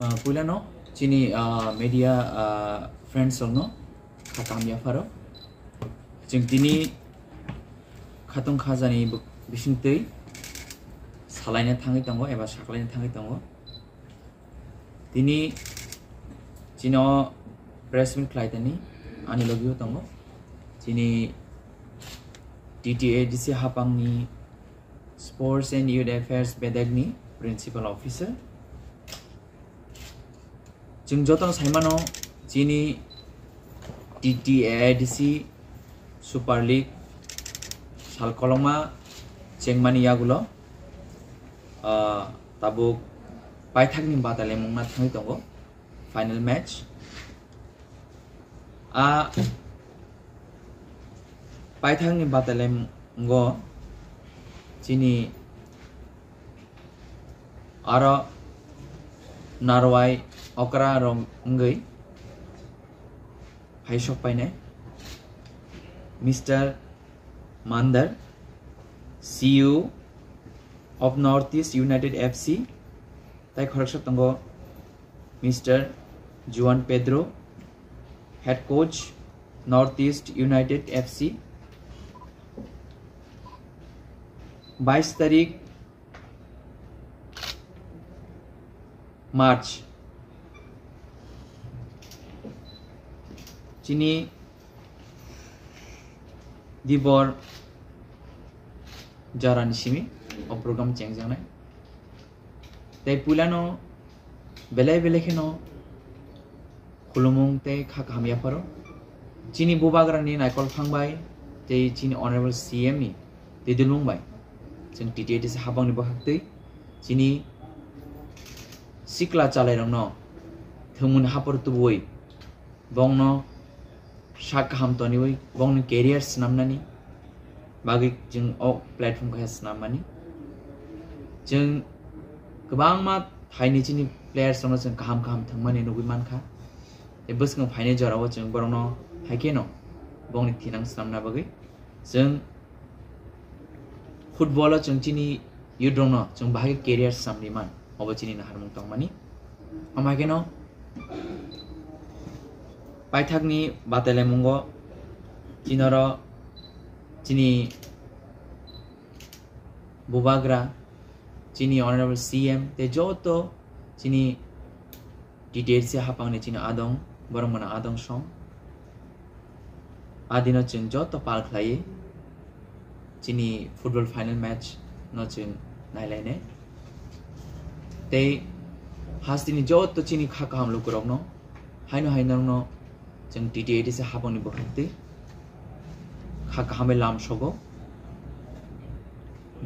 पुलानो चिनी media friends लोगनो खातामिया pharaoh जों दिनै खातुं खाजानि बिसिंतै सालायनो थाङै दङ एबा साख्लायनो थाङै दङ दिनै चिनो प्रेसमिट खालायदोनि आनि लगियो दङ दिनै DTADC हापांनि स्पोर्ट्स एंड यूथ अफेयर्स बेदेगनि प्रिंसिपल ऑफिसर जों जतन साइमानो जिनी DTADC सुपर लीग सालकलमा चेंगमानी यागुलो ताबुक पाइथागनि बादाले मुंना थाङै दङ फाइनल मैच पाइथागनि बादाले मुंगो जिनी आरो नारवाई ओकरा रंगै हाइशक पाइने मिस्टर मांदर CEO of Northeast United FC ताई खरकशक तंगो मिस्टर जुआन Pedro head coach Northeast United FC 22 तारीख मार्च चिनी दिबर जारानि सिमी और प्रोग्राम चेंज जानाय ते पुलानो बेले बेलेखेनो खुलुमुं ते खाखामिया फरो चिनी बुबाग्रानि नायकल फांबाय ते चिनी ऑनरेबल CM नि ते दिलुंबाय जों DTADC हाबांनि बहागतै चिनी सिक्ला चालायरंनो थमुन हापर तुबुय बंनो शाक हामतनिवै बंनो कैरियर सिनामनानि बागै जों ओ प्लेटफॉर्म खौ सिनामनानि जों गोबां मा थाइनि चिनि प्लेयार्स दङ जों गाहाम गाहाम थंमानि नुबि मानखा ए बसखौ फाइने जराव जों बरनो हाइकेनो बंनि थिनां सिनामना बागै जों फुटबल जों चिनि युद्रनो जों बागै कैरियर सिनामनिमान अबचिनी नाहारमुं तंमानि अमाकेनो पाइथागनि बातेले मुंगो चिनरो चिनी बुबाग्रा चिनी ऑनरेबल CM ते जोतो चिनी DTADC हापांनि चिनी आदं बरमना आदं सम आदिनो जों जोतो पालख्लायै चिनी फुटबल फाइनल मैच न जों नायलायने ते हास्तिनि जोतो चिनी खाका हम लुकुरगनो हाइनो हाइनरनो जों DTADC हापांनि बहागतै खाका हमें लाम सगो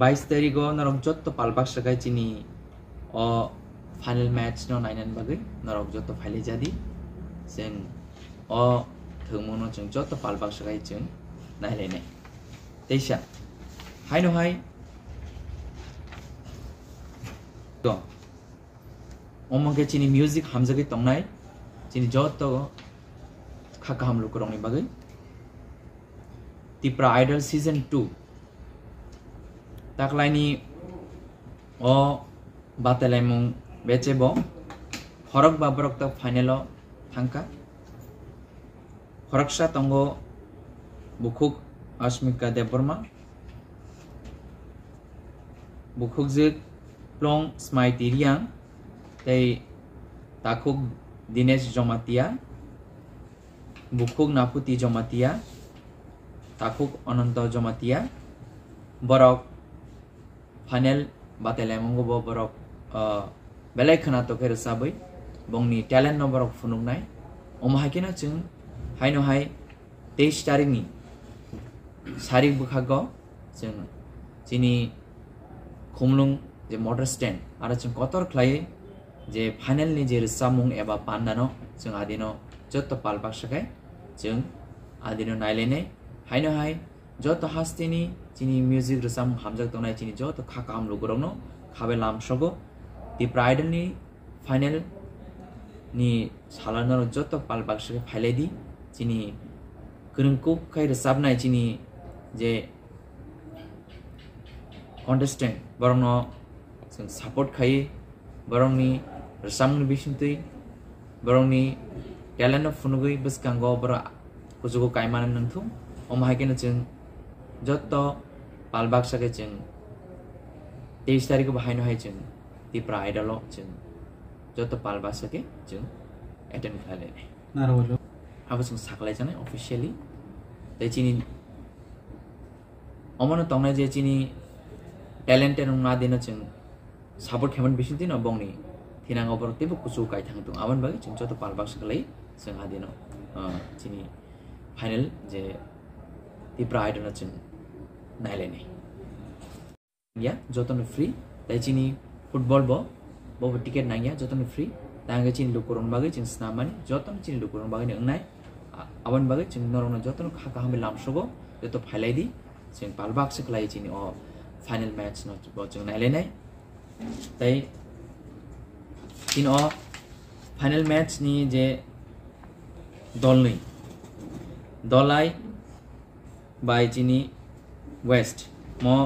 22 तारिखो नरक जोतो पालबाक सगाय चिनी ओ फाइनल मैच न नायनान बागै नरक जोतो फाइले जादि जों ओ थोमोनो जों जोतो पालबाक सगाय जों नायलायनाय तेसा हाइनो हाय तो ओमके चिनी म्यूजिक हमजगे तंगनाय चिनी जोतो खाका हम लुकुरंनि बागै तिप्रा आइडल सीजन 2 ताकलाइनी ओ बातेलाइमुं बेचेबो हरक बाबरक तक फाइनल थांका हरकसा तंगो बुखुक अस्मिका देबबर्मा बुखुकजिक प्लं स्माइटिरियां तै ताकुक दिनेश जमातिया बुखुक नापुति जमातिया ताकुक अनंत जमातिया बरक फाइनल बातेलाइमुंगो बो बरक बेलाय खोना तो खेर साबै बंनि टैलेंट न बरक फुनुंनाय अमहाकेना जों हाइनो हाय 23 तारिखनि सारिक बुखागो जों जिनि खुमलुं जे मटर स्टैंड आरो जों कतर ख्लायै जे फाइनल नि जे सामुं एबा पान्दानो जों आदिनो जत्तो पालबाक सगाय जों आदिनो नायलायनाय हाइनो हाय जत्तो हास्तिनि चिनी म्यूजिक रसाम हामजक तंनाय चिनी जत्तो खाका हम लुगुरंनो खाबे लाम सगो दि प्राइडल नि फाइनल नि सालानो जत्तो पालबाक सगाय फाइलेदि चिनी गोरोंखौ खाय रसाबनाय चिनी जे कन्टेस्टेंट बरंनो जों सपोर्ट खायो बरंनि Samung bisintui borongni talent of funugui biskango bora kujugo kaimanan nangthum omahakena jeng jotto palbak sake jeng 23 तारिख बाहायनो हाय जों दिप्रा आयदाल जों जत पालबा सके जों एटेन्ड खालायनाय नारवलो हाबो जों साखलाय जानाय अफिशियली दै चिनि अमनो तंनाय जे चिनि टैलेंटेड नङा देनो जों सापर्ट खेमन बिसिन दिन बंनि थिनांगो बर तेबो कुसु गाय थां दं आवन बागै जों जत पालबा सकलाय जों आदिनो चिनि फाइनल जे दिप्रा आयदाल जों नायलायनाय या जतन फ्री ताइचिनी फुटबल बो टिकेट नांगिया जतन फ्री तांगे चिन लुकुरन बागै जों स्नामानि जतन चिन लुकुरन बागै नंनाय आवन बागै जों नरन जतन खाका हम लामसगो जत फाइलायदि जों पालबाक सकलाय चिनि अ फाइनल मैच न जों नायलायनाय ताइ चिन अ फाइनल मैच नि जे दलनै दलाय बाय चिनि वेस्ट म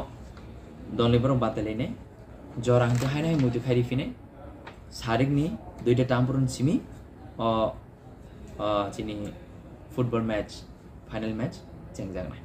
दलनि बरं बातलायनाय जरां हायनाय मुदु खारिफिने सारिकनि दुइटा टामपुरन सिमी चिनि फुटबल मैच फाइनल मैच जेंजागनाय